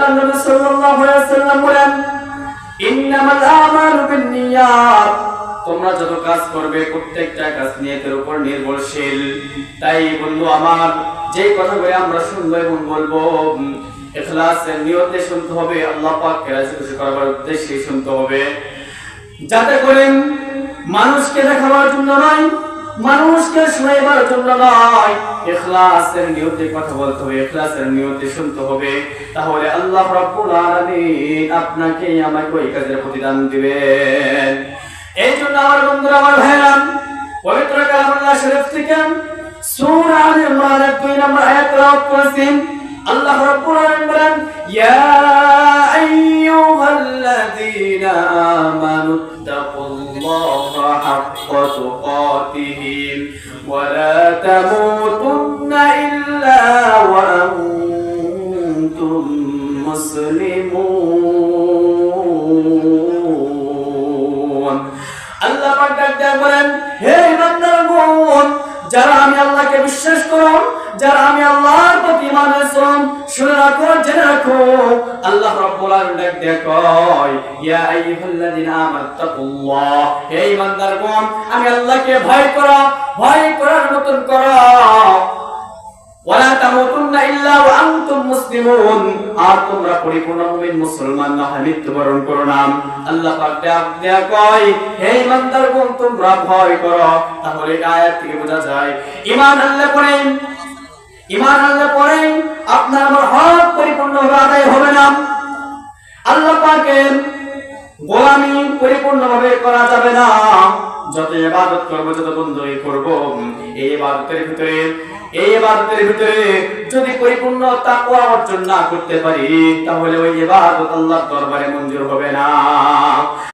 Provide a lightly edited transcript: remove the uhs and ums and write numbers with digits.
আল্লাহর নবী সাল্লাল্লাহু আলাইহি ওয়াসাল্লাম বলেন, ইন্নামাল আমালু বিন্নিয়াত, তোমরা যত কাজ করবে প্রত্যেকটা কাজ নিয়তের উপর নির্ভরশীল। তাই বন্ধু আমার, যে কথাগুলো আমরা শুনবো এবং বলবো, ইখলাসের নিয়তে শুনতে হবে, আল্লাহ পাককে রাজি খুশি করার উদ্দেশ্যে শুনতে হবে, যাতে করে মানুষকে দেখাবার জন্য নয়, মানুষকে শোনাবার জন্য নয়, ইখলাসের নিয়তে কথা বলতে হবে, ইখলাসের নিয়তে শুনতে হবে। তাহলে আল্লাহ রাব্বুল আলামিন আপনাকে আমাকে ওই কাজের প্রতিদান দিবেন। এই জন্য আমার বন্ধুরা, আমার ভাইরা, পবিত্র কালামুল্লাহ শরীফ থেকে সূরা আলে ইমরানের 2 নম্বর আয়াত তেলাওয়াত করেছেন। আল্লাহ রাব্বুল আলামিন বলেন, ইয়া আইয়ুহাল্লাযীনা আমানু তাকুল্লাহা হাক্কা তুকাতিহি ওয়া লা তামুতুন্না ইল্লা ওয়া আনতুম মুসলিমুন। আল্লাহ পাক ডাক বলেন, হে বান্দাগণ, যারা আমি আল্লাহকে বিশ্বাস করো, যারা আমি আল্লাহর প্রতি ঈমান এনেছো, শুনে রাখো, জেনে রাখো, আল্লাহ রাব্বুল আলামিন ডাক দিয়ে কয়, ইয়া আইয়ুহাল্লাযীনা আমানু তাকুল্লাহ, হে ঈমানদারগণ, আমি আল্লাহকে ভয় করো, ভয় করার মতন করো, ওয়ালা তামুতুন্না ইল্লা ওয়া আনতুম মুসলিমুন, আর তোমরা পরিপূর্ণ মুমিন মুসলমান না হয় মৃত্যুবরণ করো না। আল্লাহ পাক ডাক দেয়া কয়, হে ইমানদারগণ, তোমরা ভয় করো। তাহলে এই আয়াত থেকে বোঝা যায়, ঈমান আনলে পরে আপনার আমার হক পরিপূর্ণভাবে আদায় হবে না। আল্লাহ পাকের গোলামি পরিপূর্ণভাবে করা যাবে না। যত ইবাদত করব, যত বন্দেগী করব, এই ইবাদতের ভিতরে যদি পরিপূর্ণ তাকওয়া অর্জন না করতে পারি, তাহলে ওই ইবাদত আল্লাহর দরবারে মঞ্জুর হবে না।